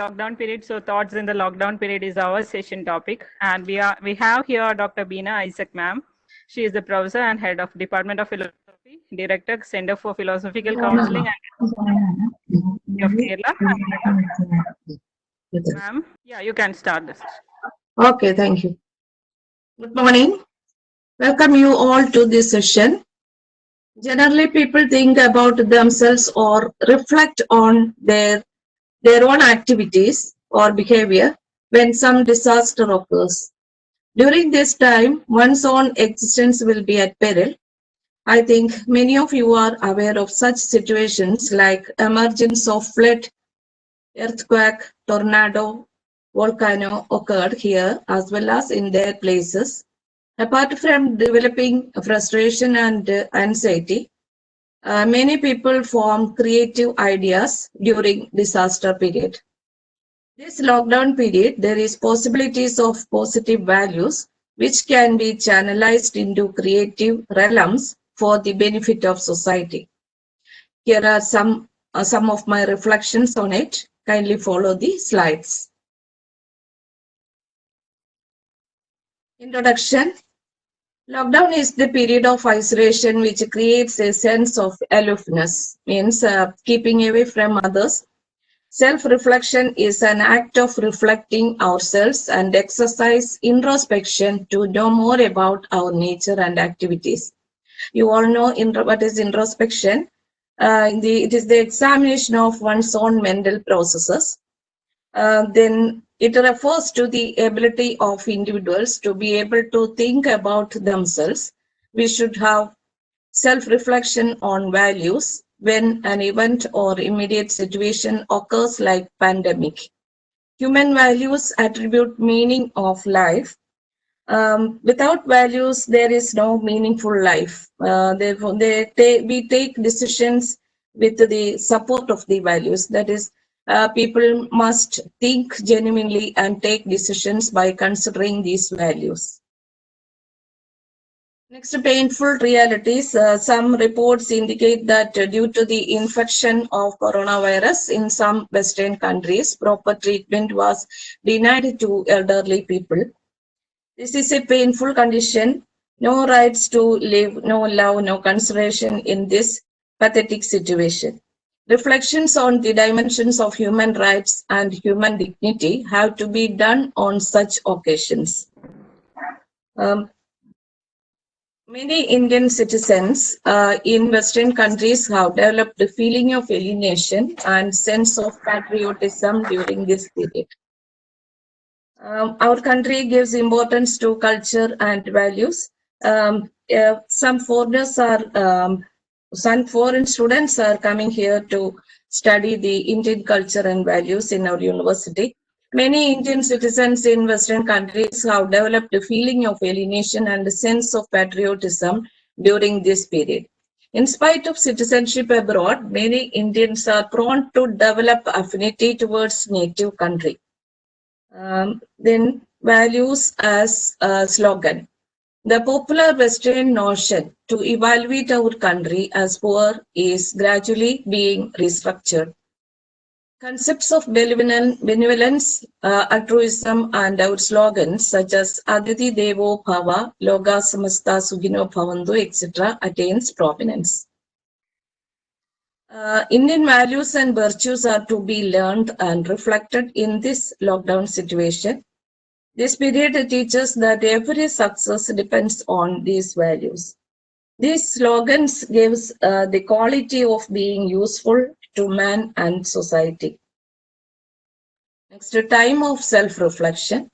lockdown period. So thoughts in the lockdown period is our session topic, and we have here Dr. Beena Isaac, ma'am. She is the professor and head of Department of Philosophy, Director, Center for Philosophical Counseling and of Kerala. Ma'am, yeah, you can start this. Okay, thank you. Good morning. Welcome you all to this session. Generally, people think about themselves or reflect on their own activities or behavior when some disaster occurs. During this time, one's own existence will be at peril. I think many of you are aware of such situations like emergence of flood, earthquake, tornado, volcano occurred here as well as in their places. Apart from developing frustration and anxiety, many people form creative ideas during disaster period. This lockdown period, there is possibilities of positive values which can be channelized into creative realms for the benefit of society. Here are some of my reflections on it. Kindly follow the slides. Introduction. Lockdown is the period of isolation which creates a sense of aloofness, means keeping away from others. Self-reflection is an act of reflecting ourselves and exercise introspection to know more about our nature and activities. You all know what is introspection. It is the examination of one's own mental processes. Then it refers to the ability of individuals to be able to think about themselves. We should have self-reflection on values when an event or immediate situation occurs like pandemic. Human values attribute meaning of life. Without values, there is no meaningful life. Therefore, we take decisions with the support of the values. That is, people must think genuinely and take decisions by considering these values. Next, painful realities. Some reports indicate that due to the infection of coronavirus in some Western countries, proper treatment was denied to elderly people. This is a painful condition. No rights to live, no love, no consideration in this pathetic situation. Reflections on the dimensions of human rights and human dignity have to be done on such occasions. Many Indian citizens in Western countries have developed a feeling of alienation and sense of patriotism during this period. Our country gives importance to culture and values. Some foreign students are coming here to study the Indian culture and values in our university. Many Indian citizens in Western countries have developed a feeling of alienation and a sense of patriotism during this period. In spite of citizenship abroad, many Indians are prone to develop affinity towards native country. Then values as a slogan. The popular Western notion to evaluate our country as poor is gradually being restructured. Concepts of benevolence, altruism, and our slogans such as Aditi Devo Bhava, Loka Samasta Sukhino Bhavantu, etc. attains prominence. Indian values and virtues are to be learned and reflected in this lockdown situation. This period teaches that every success depends on these values. These slogans gives the quality of being useful to man and society. Next, a time of self-reflection.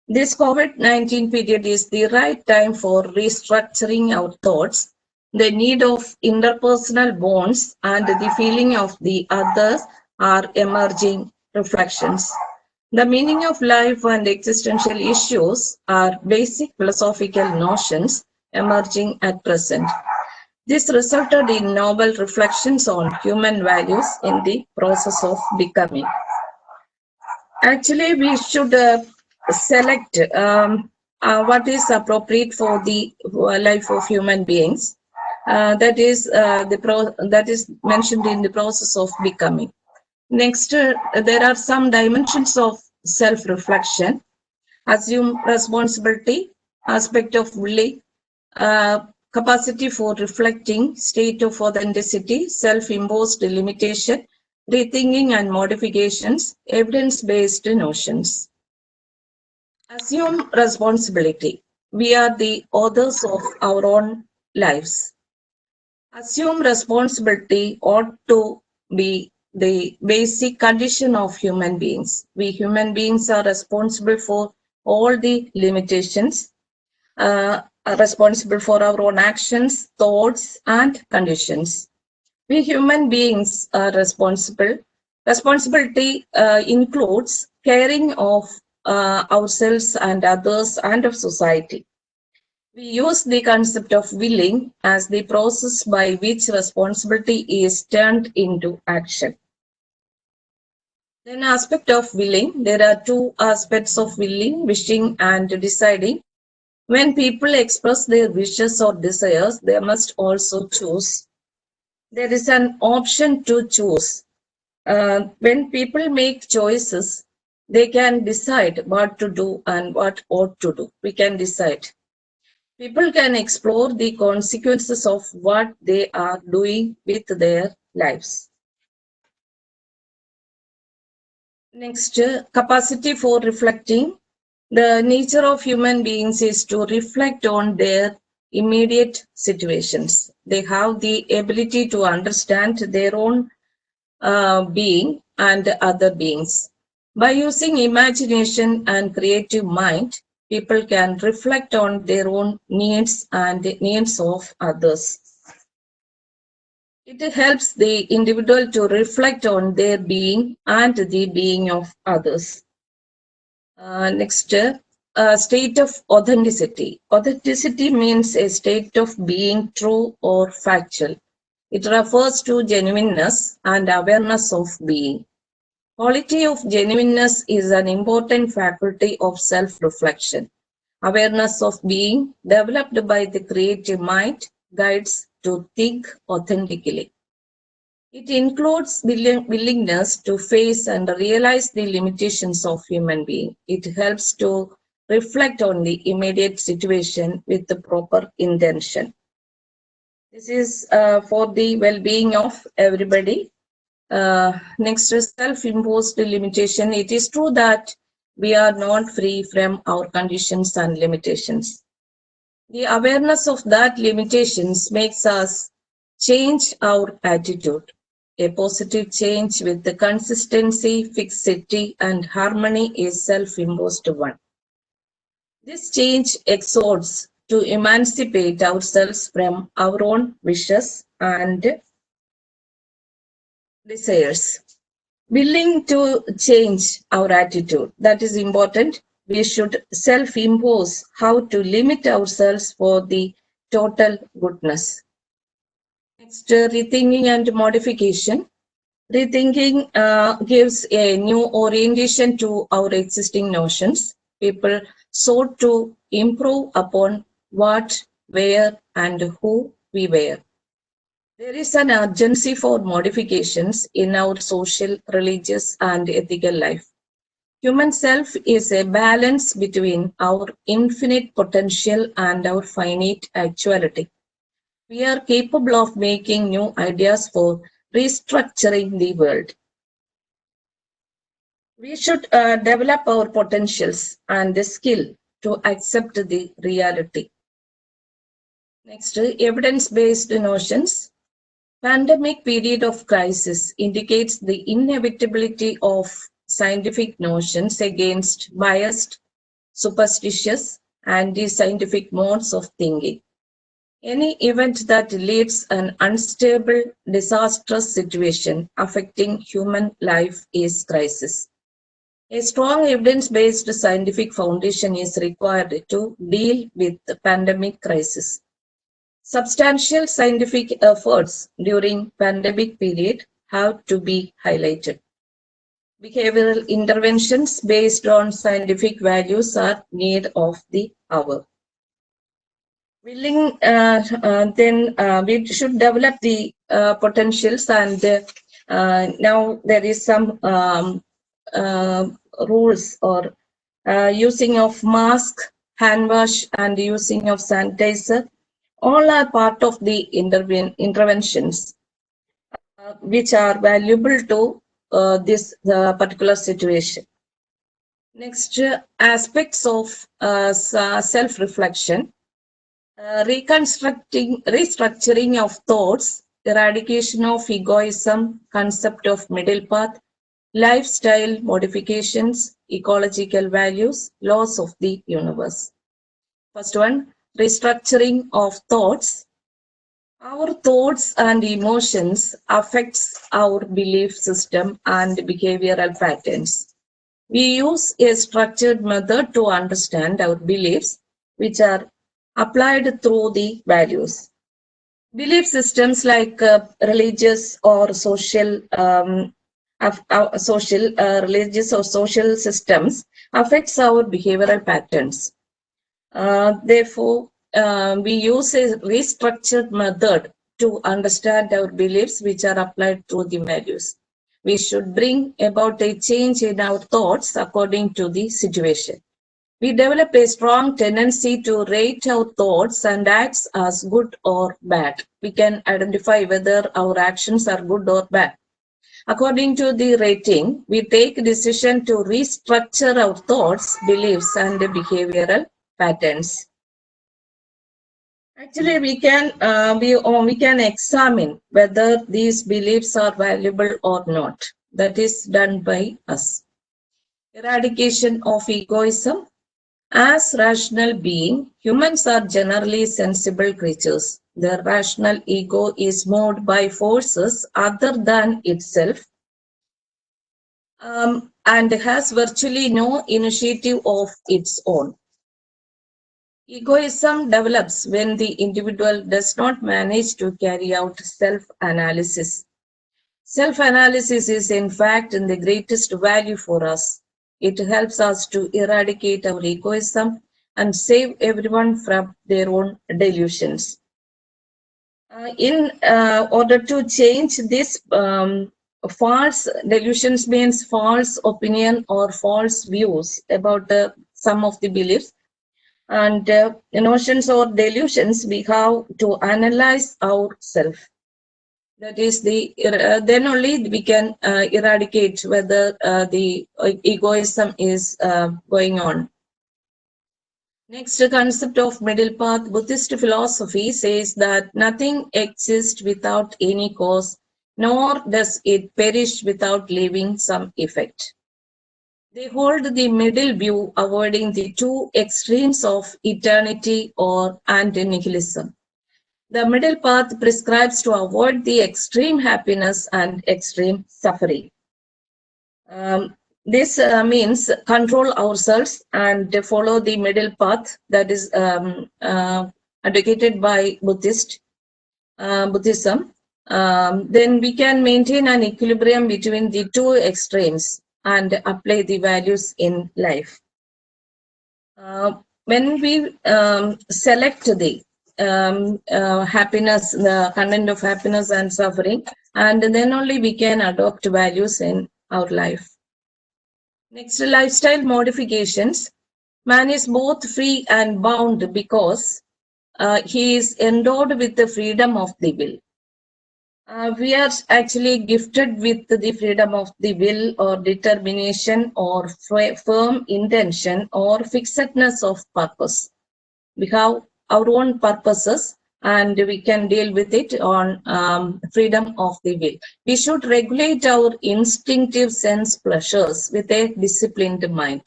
This COVID-19 period is the right time for restructuring our thoughts. The need of interpersonal bonds and the feeling of the others are emerging reflections. The meaning of life and existential issues are basic philosophical notions emerging at present. This resulted in novel reflections on human values in the process of becoming. Actually, we should select what is appropriate for the life of human beings. That is mentioned in the process of becoming. Next, there are some dimensions of self-reflection. Assume responsibility, aspect of willing, capacity for reflecting, state of authenticity, self-imposed limitation, rethinking and modifications, evidence-based notions. Assume responsibility. We are the authors of our own lives. Assume responsibility ought to be the basic condition of human beings. We human beings are responsible for all the limitations, are responsible for our own actions, thoughts, and conditions. We human beings are responsible. Responsibility includes caring of ourselves and others and of society. We use the concept of willing as the process by which responsibility is turned into action. Then aspect of willing, there are two aspects of willing, wishing and deciding. When people express their wishes or desires, they must also choose. There is an option to choose. When people make choices, they can decide what to do and what ought to do. We can decide. People can explore the consequences of what they are doing with their lives. Next, capacity for reflecting. The nature of human beings is to reflect on their immediate situations. They have the ability to understand their own being and other beings. By using imagination and creative mind, people can reflect on their own needs and the needs of others. It helps the individual to reflect on their being and the being of others. Next, state of authenticity. Authenticity means a state of being true or factual. It refers to genuineness and awareness of being. Quality of genuineness is an important faculty of self-reflection. Awareness of being, developed by the creative mind, guides to think authentically. It includes willingness to face and realize the limitations of human being. It helps to reflect on the immediate situation with the proper intention. This is for the well-being of everybody. Next is self-imposed limitation. It is true that we are not free from our conditions and limitations. The awareness of that limitations makes us change our attitude. A positive change with the consistency, fixity, and harmony is self-imposed one. This change exhorts to emancipate ourselves from our own wishes and desires. Willing to change our attitude, that is important. We should self-impose how to limit ourselves for the total goodness. Next, rethinking and modification. Rethinking gives a new orientation to our existing notions. People sought to improve upon what, where, and who we were. There is an urgency for modifications in our social, religious, and ethical life. Human self is a balance between our infinite potential and our finite actuality. We are capable of making new ideas for restructuring the world. We should develop our potentials and the skill to accept the reality. Next, evidence-based notions. Pandemic period of crisis indicates the inevitability of scientific notions against biased, superstitious, anti-scientific modes of thinking. Any event that leads an unstable, disastrous situation affecting human life is crisis. A strong evidence-based scientific foundation is required to deal with the pandemic crisis. Substantial scientific efforts during pandemic period have to be highlighted. Behavioral interventions based on scientific values are need of the hour. Then we should develop the potentials and Now there is some rules or using of mask, hand wash, and using of sanitizer. All are part of the interventions which are valuable to this particular situation. Next, aspects of self-reflection. Restructuring of thoughts, eradication of egoism, concept of middle path, lifestyle modifications, ecological values, laws of the universe. First one, restructuring of thoughts. Our thoughts and emotions affects our belief system and behavioral patterns. We use a structured method to understand our beliefs, which are applied through the values. Belief systems like religious or social, religious or social systems affects our behavioral patterns. Therefore, we use a restructured method to understand our beliefs, which are applied through the values. We should bring about a change in our thoughts according to the situation. We develop a strong tendency to rate our thoughts and acts as good or bad. We can identify whether our actions are good or bad. According to the rating, we take a decision to restructure our thoughts, beliefs, and behavioral patterns. Actually, we can examine whether these beliefs are valuable or not. That is done by us. Eradication of egoism. As rational beings, humans are generally sensible creatures. Their rational ego is moved by forces other than itself and has virtually no initiative of its own. Egoism develops when the individual does not manage to carry out self-analysis. Self-analysis is in fact the greatest value for us. It helps us to eradicate our egoism and save everyone from their own delusions. In order to change this false delusions means false opinion or false views about some of the beliefs and notions or delusions, we have to analyze ourselves. That is the then only we can eradicate whether the egoism is going on. Next, the concept of middle path. Buddhist philosophy says that nothing exists without any cause, nor does it perish without leaving some effect. They hold the middle view, avoiding the two extremes of eternity or anti-nihilism. The middle path prescribes to avoid the extreme happiness and extreme suffering. This means control ourselves and follow the middle path that is advocated by Buddhism. Then we can maintain an equilibrium between the two extremes and apply the values in life. When we select the happiness, the content of happiness and suffering, and then only we can adopt values in our life. Next, lifestyle modifications. Man is both free and bound because he is endowed with the freedom of the will. We are actually gifted with the freedom of the will or determination or firm intention or fixedness of purpose. We have our own purposes and we can deal with it on freedom of the will. We should regulate our instinctive sense pleasures with a disciplined mind.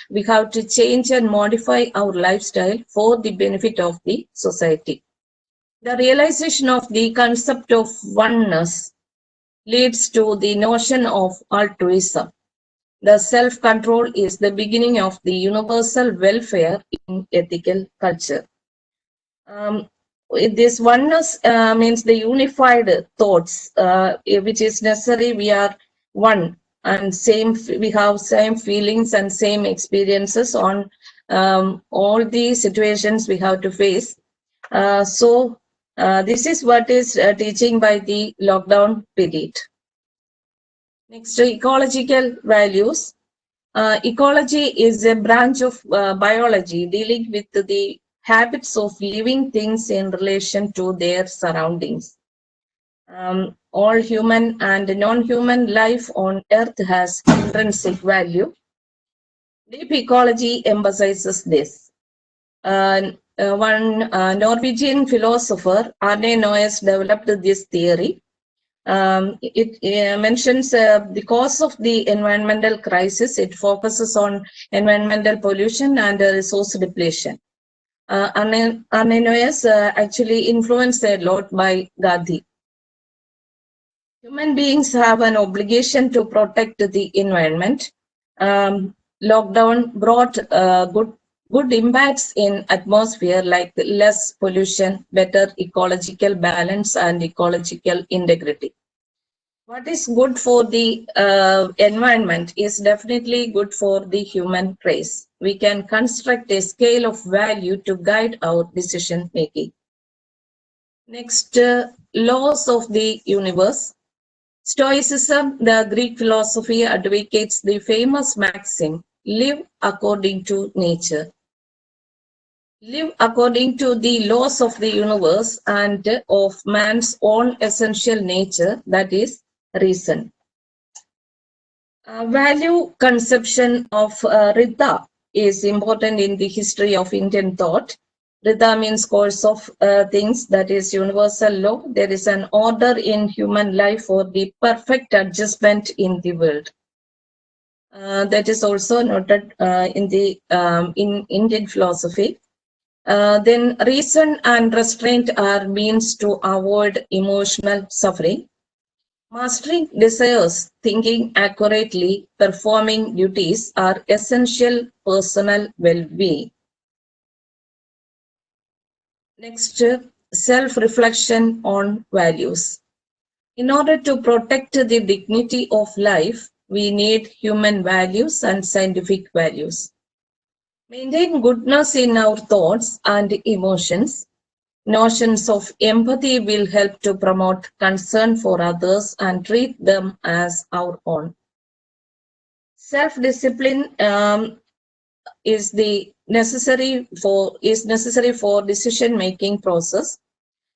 We have to change and modify our lifestyle for the benefit of the society. The realization of the concept of oneness leads to the notion of altruism. The self-control is the beginning of the universal welfare in ethical culture. This oneness means the unified thoughts, which is necessary. We are one and same. We have same feelings and same experiences on all the situations we have to face. This is what is teaching by the lockdown period. Next, ecological values. Ecology is a branch of biology dealing with the habits of living things in relation to their surroundings. All human and non-human life on Earth has intrinsic value. Deep ecology emphasizes this. One Norwegian philosopher, Arne Noyes, developed this theory. It mentions the cause of the environmental crisis. It focuses on environmental pollution and resource depletion. Arne Noyes actually influenced a lot by Gandhi. Human beings have an obligation to protect the environment. Lockdown brought good impacts in atmosphere like less pollution, better ecological balance, and ecological integrity. What is good for the environment is definitely good for the human race. We can construct a scale of value to guide our decision making. Next, laws of the universe. Stoicism, the Greek philosophy, advocates the famous maxim, live according to nature. Live according to the laws of the universe and of man's own essential nature, that is, reason. Value conception of Ridha is important in the history of Indian thought. Ridha means course of things, that is universal law. There is an order in human life for the perfect adjustment in the world. That is also noted in Indian philosophy. Then reason and restraint are means to avoid emotional suffering. Mastering desires, thinking accurately, performing duties are essential personal well-being. Next, self-reflection on values. In order to protect the dignity of life, we need human values and scientific values. Maintain goodness in our thoughts and emotions. Notions of empathy will help to promote concern for others and treat them as our own. Self-discipline is necessary for decision-making process.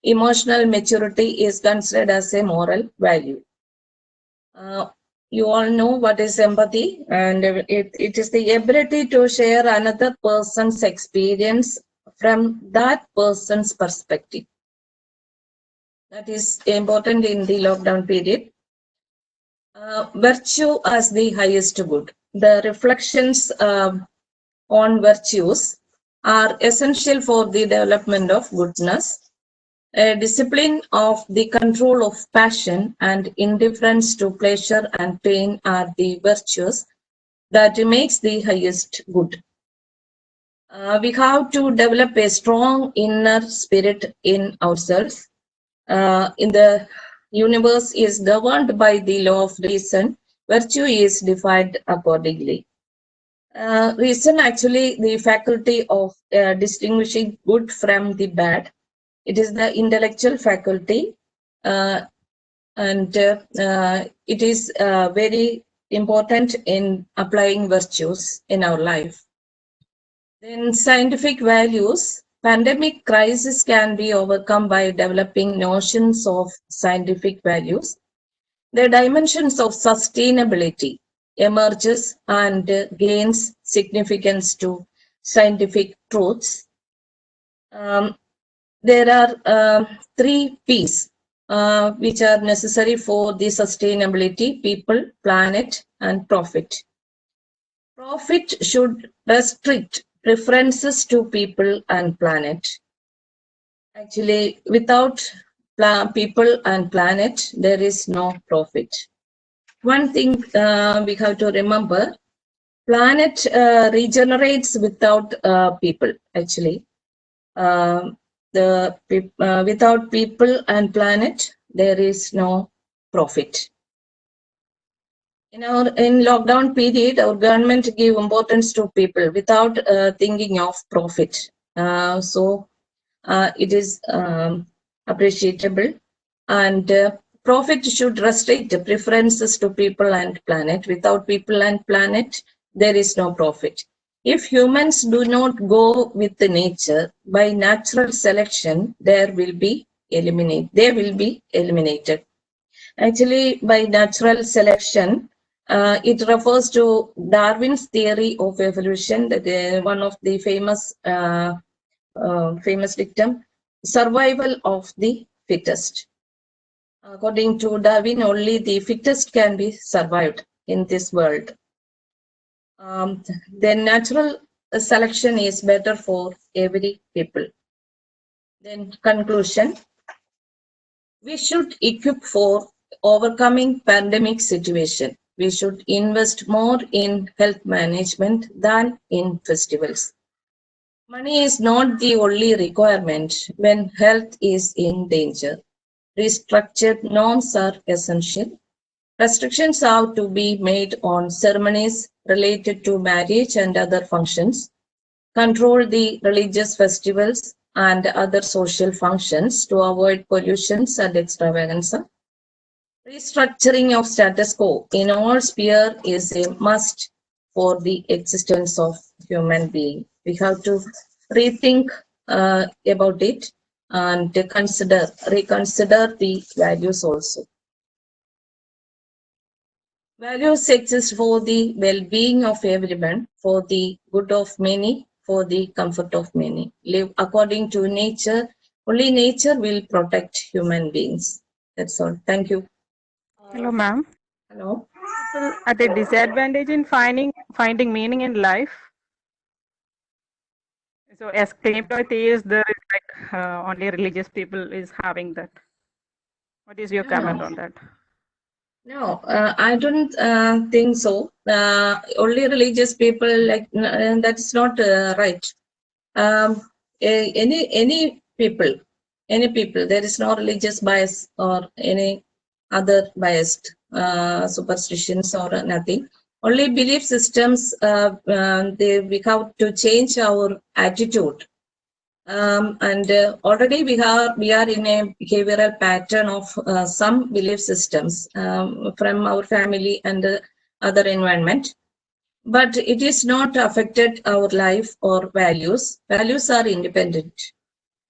Emotional maturity is considered as a moral value. You all know what is empathy, and it is the ability to share another person's experience from that person's perspective. That is important in the lockdown period. Virtue as the highest good. The reflections on virtues are essential for the development of goodness. A discipline of the control of passion and indifference to pleasure and pain are the virtues that makes the highest good. We have to develop a strong inner spirit in ourselves. In the universe is governed by the law of reason. Virtue is defined accordingly. Reason actually the faculty of distinguishing good from the bad. It is the intellectual faculty, and it is very important in applying virtues in our life. Then scientific values. Pandemic crisis can be overcome by developing notions of scientific values. The dimensions of sustainability emerges and gains significance to scientific truths. There are 3 P's which are necessary for the sustainability: people, planet, and profit. Profit should restrict preferences to people and planet. Actually, without people and planet, there is no profit. One thing we have to remember, planet regenerates without people, actually. Without people and planet, there is no profit. In lockdown period, our government give importance to people without thinking of profit. So it is appreciable, and Profit should restrict preferences to people and planet. Without people and planet, there is no profit. If humans do not go with the nature, by natural selection, they will be eliminated. Actually, by natural selection, it refers to Darwin's theory of evolution, that one of the famous dictum, survival of the fittest. According to Darwin, only the fittest can be survived in this world. Then natural selection is better for every people. Then conclusion, we should equip for overcoming pandemic situation. We should invest more in health management than in festivals. Money is not the only requirement when health is in danger. Restructured norms are essential. Restrictions have to be made on ceremonies related to marriage and other functions. Control the religious festivals and other social functions to avoid pollutions and extravaganza. Restructuring of status quo in all spheres is a must for the existence of human being. We have to rethink about it and reconsider the values also. Values exist for the well-being of everyone, for the good of many, for the comfort of many. Live according to nature. Only nature will protect human beings. That's all. Thank you. Hello, ma'am. Hello. People at a disadvantage in finding meaning in life. So, as claimed by theists, there is like only religious people is having that. What is your comment on that? No, I don't think so. Only religious people, like that's not right. Any people, there is no religious bias or any other biased superstitions or nothing. Only belief systems, we have to change our attitude. And already we are in a behavioral pattern of some belief systems from our family and other environment. But it is not affected our life or values. Values are independent.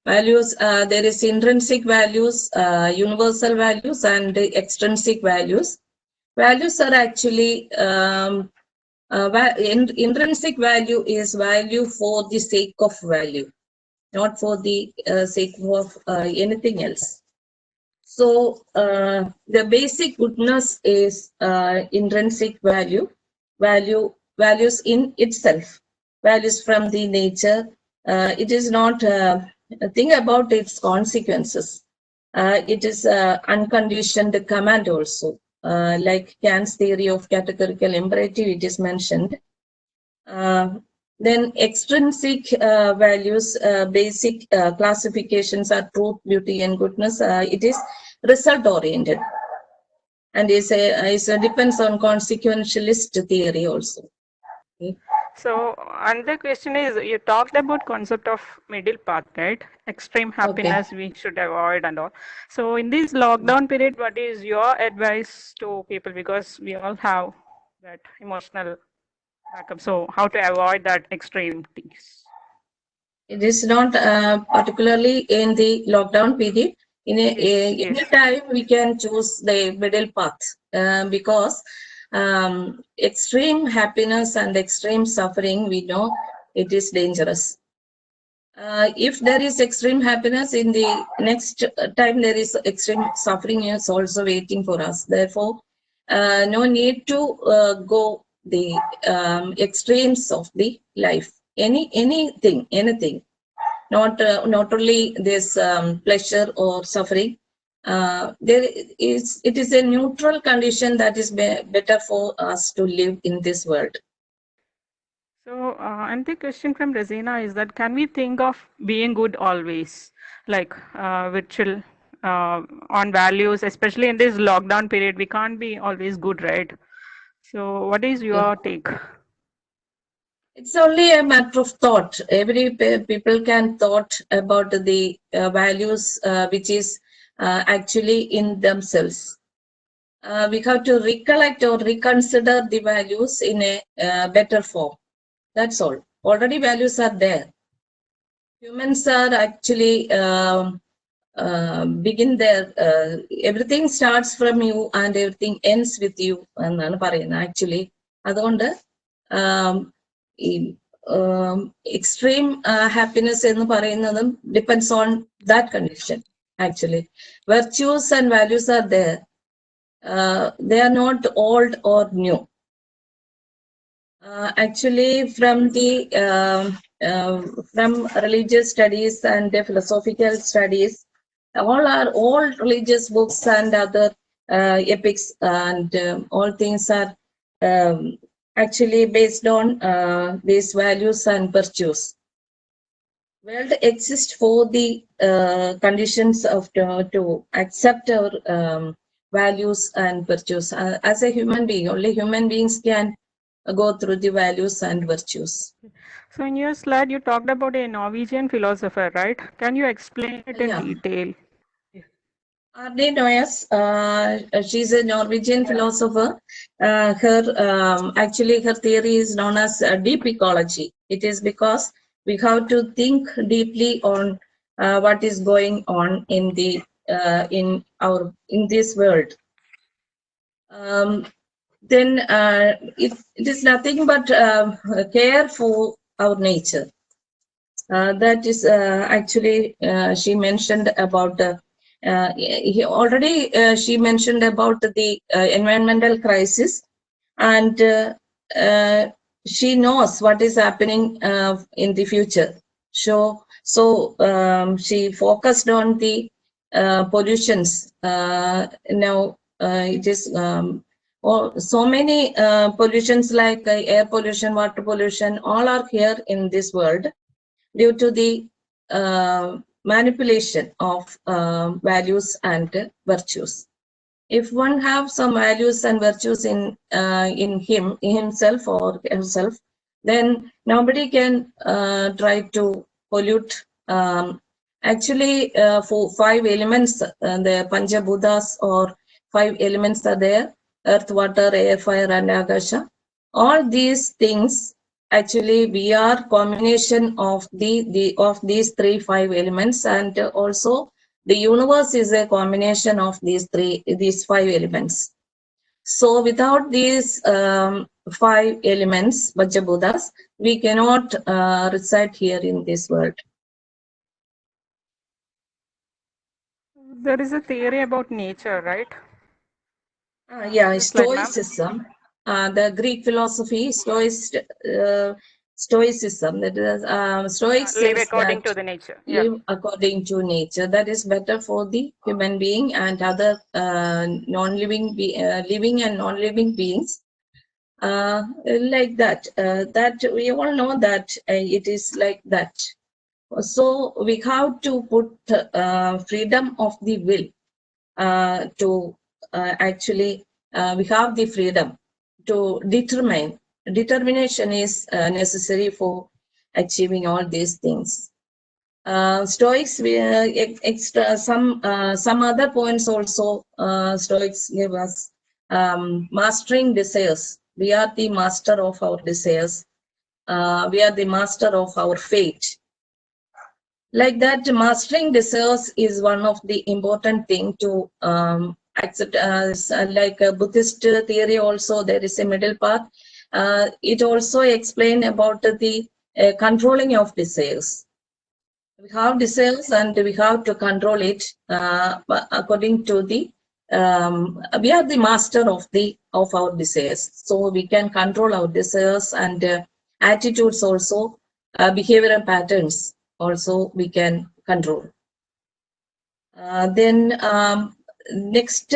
Values, there is intrinsic values, universal values, and extrinsic values. Values are actually, intrinsic value is value for the sake of value, not for the sake of anything else. So the basic goodness is intrinsic values in itself, values from the nature. It is not a thing about its consequences. It is unconditioned command also. Like Kant's theory of categorical imperative, it is mentioned. Then extrinsic values, basic classifications are truth, beauty, and goodness. It is result oriented, and depends on consequentialist theory also. Okay. So another question is, you talked about concept of middle path, right? Extreme happiness we should avoid and all. So in this lockdown period, what is your advice to people? Because we all have that emotional backup. So how to avoid that extreme things? It is not particularly in the lockdown period. In any time we can choose the middle path because extreme happiness and extreme suffering, we know it is dangerous. If there is extreme happiness, in the next time there is extreme suffering is also waiting for us. Therefore, no need to go the extremes of the life. Anything, not only this pleasure or suffering. It is a neutral condition that is better for us to live in this world. So, and the question from Razina is that, can we think of being good always, like which will on values, especially in this lockdown period, we can't be always good, right? So, what is your take? It's only a matter of thought. Every people can thought about the values which is actually in themselves. We have to recollect or reconsider the values in a better form. That's all. Already values are there. Humans are actually begin there. Everything starts from you and everything ends with you. എന്നാണ് പറയുന്നത് actually അതുകൊണ്ട് extreme happiness എന്ന് പറയുന്നതും depends on that condition. Actually, virtues and values are there. They are not old or new. Actually, from religious studies and the philosophical studies, all religious books and other epics and all things are actually based on these values and virtues. World exists for the conditions of to accept our values and virtues. As a human being, only human beings can go through the values and virtues. So in your slide, you talked about a Norwegian philosopher, right? Can you explain it in detail? R.D. Noyes, she's a Norwegian philosopher. Actually, her theory is known as deep ecology. It is because we have to think deeply on what is going on in the in this world. Then it is nothing but care for our nature. That is actually she mentioned about she mentioned about the environmental crisis, and she knows what is happening in the future. So she focused on the pollutions. Now it is so many pollutions like air pollution, water pollution, all are here in this world due to the manipulation of values and virtues. If one have some values and virtues in himself or herself, then nobody can try to pollute. Actually, for 5 elements, the Panchabhutas or 5 elements are there: earth, water, air, fire, and akasha. All these things, actually, we are combination of of these 5 elements, and also the universe is a combination of these 5 elements. So without these 5 elements, Panchabhutas, we cannot reside here in this world. There is a theory about nature, right? Yeah, Stoicism. The Greek philosophy, Stoicism. That is, Stoics live says according that to the nature. live according to nature. That is better for the human being and other non-living, living and non-living beings. Like that. That we all know that it is like that. So we have to put freedom of the will to actually we have the freedom to determine. Determination is necessary for achieving all these things. Stoics, extra some other points also. Stoics give us mastering desires. We are the master of our desires. We are the master of our fate. Like that, mastering desires is one of the important thing to accept. Like a Buddhist theory also, there is a middle path. It also explained about the controlling of desires. We have desires and we have to control it according to the we are the master of our desires, so we can control our desires and attitudes also, behavioral patterns also we can control. Then next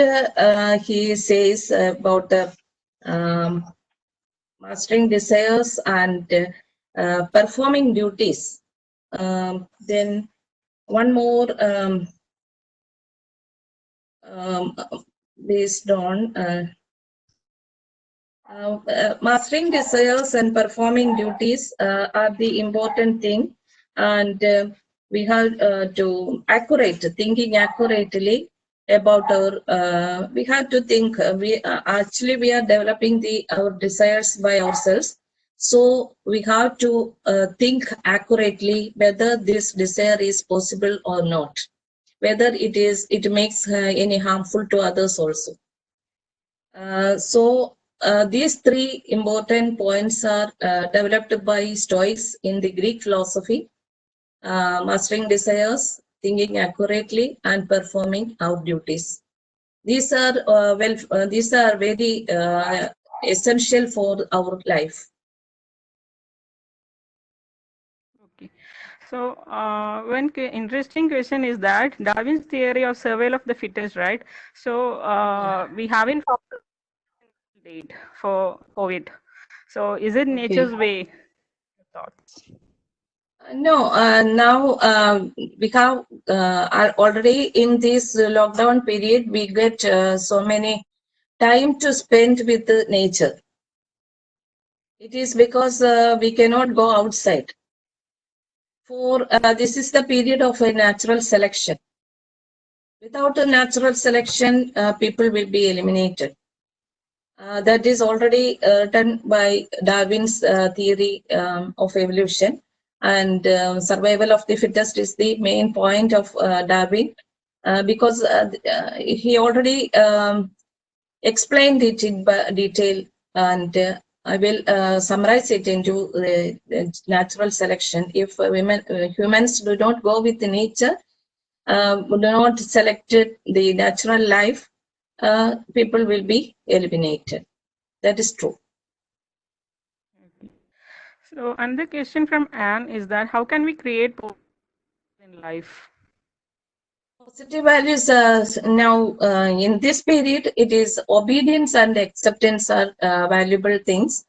he says about mastering desires and performing duties. Then one more based on mastering desires and performing duties are the important thing, and we have to thinking accurately about our, we have to think, actually we are developing our desires by ourselves. So we have to think accurately whether this desire is possible or not, whether it makes any harmful to others also. These three important points are developed by Stoics in the Greek philosophy: mastering desires, thinking accurately, and performing our duties. These are these are very essential for our life. Okay. So, one interesting question is that Darwin's theory of survival of the fittest, right? So, we haven't found a date for it. So, is it nature's way? Thoughts? No, now we have already in this lockdown period, we get so many time to spend with nature. It is because we cannot go outside. This is the period of a natural selection. Without a natural selection, people will be eliminated. That is already done by Darwin's theory of evolution, and survival of the fittest is the main point of Darwin, because he already explained it in detail, and I will summarize it into natural selection. If humans do not go with the nature, do not select the natural life, people will be eliminated. That is true. So, another question from Anne is that how can we create in life? Positive values now in this period, it is obedience and acceptance are valuable things.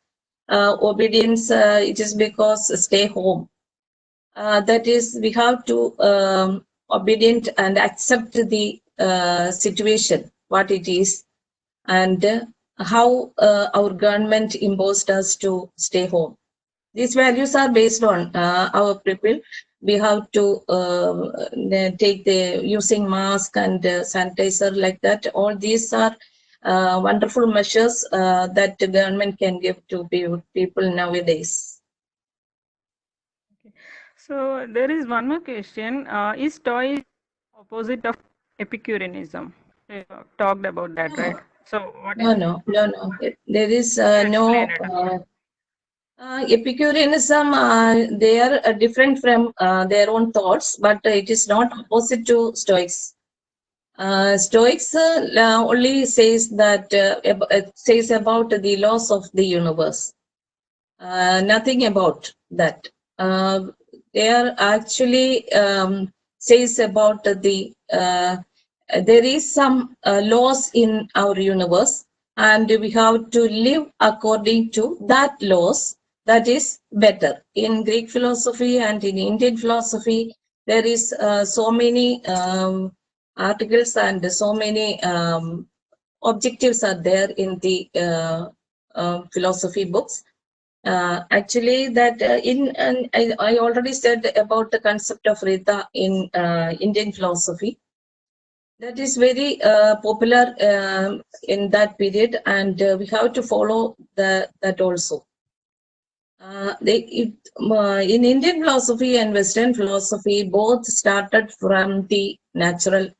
Obedience, it is because stay home. That is, we have to obedient and accept the situation, what it is, and how our government imposed us to stay home. These values are based on our people. We have to take the using mask and sanitizer like that. All these are wonderful measures that the government can give to people nowadays. Okay. So there is one more question. Is Stoicism opposite of Epicureanism? We talked about that, right? So what is No. There is explain no. it? Epicureanism, they are different from their own thoughts, but it is not opposite to Stoics. Stoics only says that says about the laws of the universe. Nothing about that. They are actually says about the there is some laws in our universe, and we have to live according to that laws. That is better. In Greek philosophy and in Indian philosophy, there is so many articles and so many objectives are there in the philosophy books. Actually, that I already said about the concept of Rita in Indian philosophy. That is very popular in that period, and we have to follow that also. In Indian philosophy and Western philosophy, both started from the natural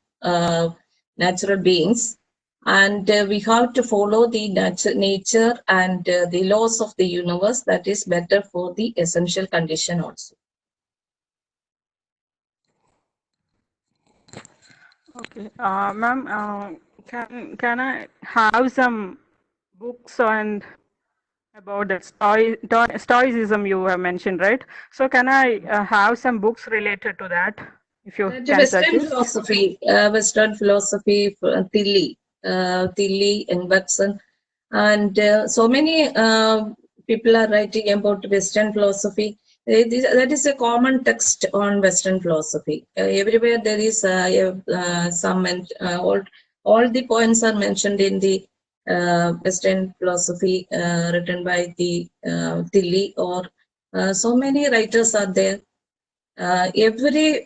beings, and we have to follow the nature and the laws of the universe. That is better for the essential condition also. Okay, ma'am, can I have some books on about the Stoicism you have mentioned, right? So can I have some books related to that, if you can suggest? Western philosophy, Tilly and Watson, and so many people are writing about Western philosophy. That is a common text on Western philosophy. Everywhere there is some, all the points are mentioned in the Western philosophy written by the Tilly, or so many writers are there. Every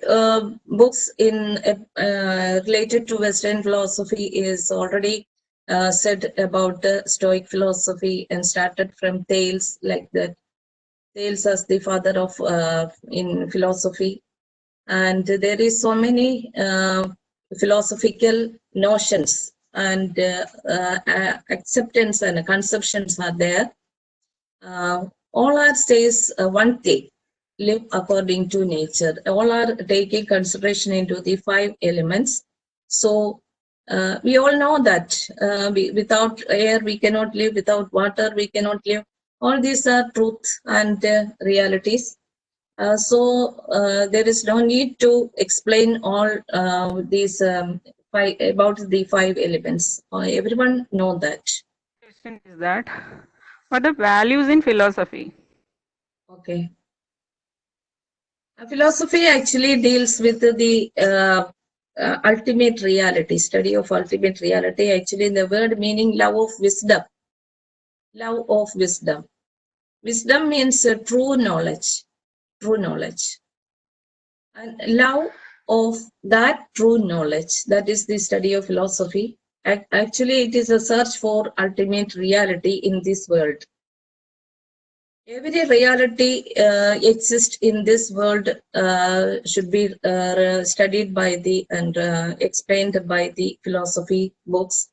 books in related to Western philosophy is already said about the Stoic philosophy and started from Thales, like that. Thales as the father of in philosophy, and there is so many philosophical notions and acceptance and conceptions are there. All are says one thing: live according to nature. All are taking consideration into the 5 elements. So we all know that without air we cannot live, without water we cannot live. All these are truth and realities. There is no need to explain all these about the 5 elements. Everyone know that. Question is that what are values in philosophy? Okay. Philosophy actually deals with the ultimate reality, study of ultimate reality. Actually, the word meaning love of wisdom. Love of wisdom. Wisdom means true knowledge. True knowledge. And love of that true knowledge, that is the study of philosophy. Actually, it is a search for ultimate reality in this world. Every reality exists in this world should be studied by the and explained by the philosophy books,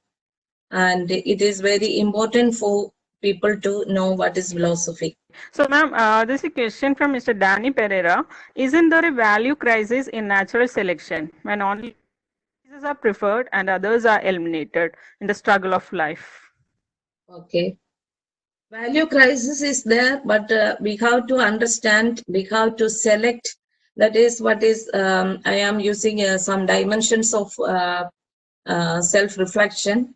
and it is very important for people to know what is philosophy. So, ma'am, this is a question from Mr. Danny Pereira. Isn't there a value crisis in natural selection when only species are preferred and others are eliminated in the struggle of life? Okay. Value crisis is there, but we have to understand, we have to select. That is what is, I am using some dimensions of self-reflection.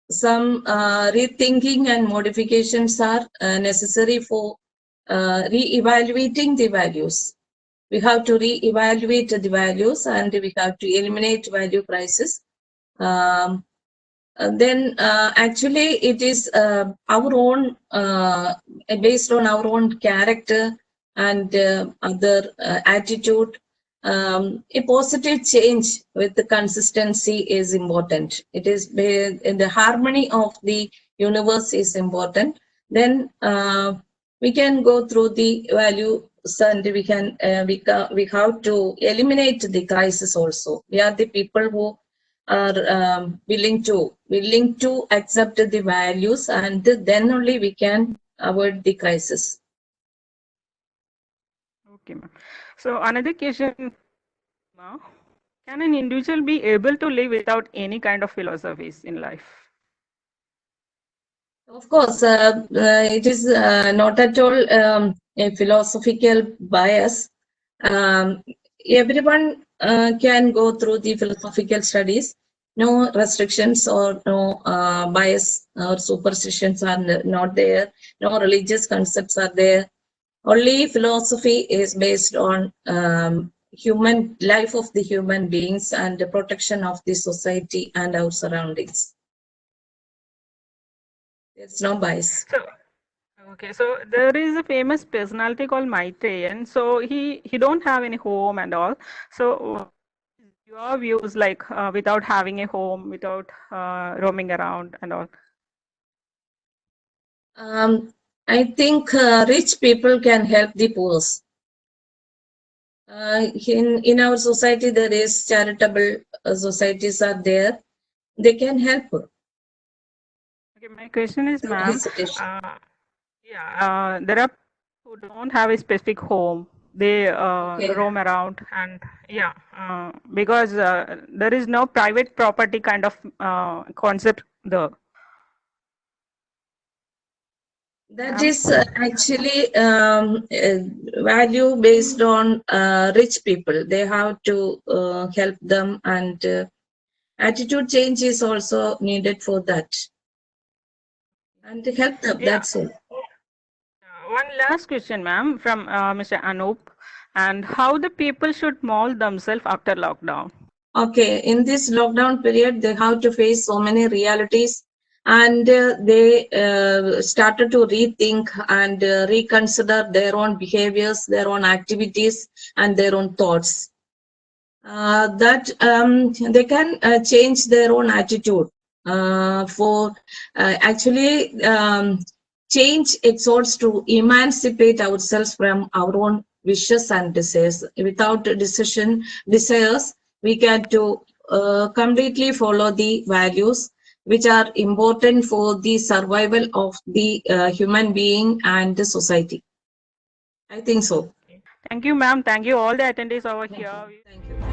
Some rethinking and modifications are necessary for re-evaluating the values. We have to re-evaluate the values and we have to eliminate value crisis. Then actually it is our own based on our own character and other attitude. A positive change with the consistency is important. It is in the harmony of the universe is important. Then we can go through the values and we can we have to eliminate the crisis also. We are the people who are willing to accept the values, and then only we can avoid the crisis. Okay, ma'am. So, another question, ma'am. Can an individual be able to live without any kind of philosophies in life? Of course, it is not at all a philosophical bias. Um, Everyone can go through the philosophical studies. No restrictions or no bias or superstitions are not there. No religious concepts are there. Only philosophy is based on human life of the human beings and the protection of the society and our surroundings. There's no bias. So, okay, so there is a famous personality called Maitreyan. So he don't have any home and all. So your views like without having a home, without roaming around and all. I think rich people can help the poor. In our society, there is charitable societies are there. They can help. Okay, my question is, Without ma'am, hesitation. there are who don't have a specific home. They Okay. roam around and because there is no private property kind of concept there. That is actually value based on rich people. They have to help them, and attitude change is also needed for that. And to help them, Yeah. that's all. One last question, ma'am, from Mr. Anup, and how the people should mold themselves after lockdown. Okay, in this lockdown period, they have to face so many realities and they started to rethink and reconsider their own behaviors, their own activities, and their own thoughts. That they can change their own attitude for actually change exhorts to emancipate ourselves from our own wishes and desires. Without desires, we can to completely follow the values which are important for the survival of the human being and the society. I think so. Thank you, ma'am. Thank you all the attendees over here. Thank you.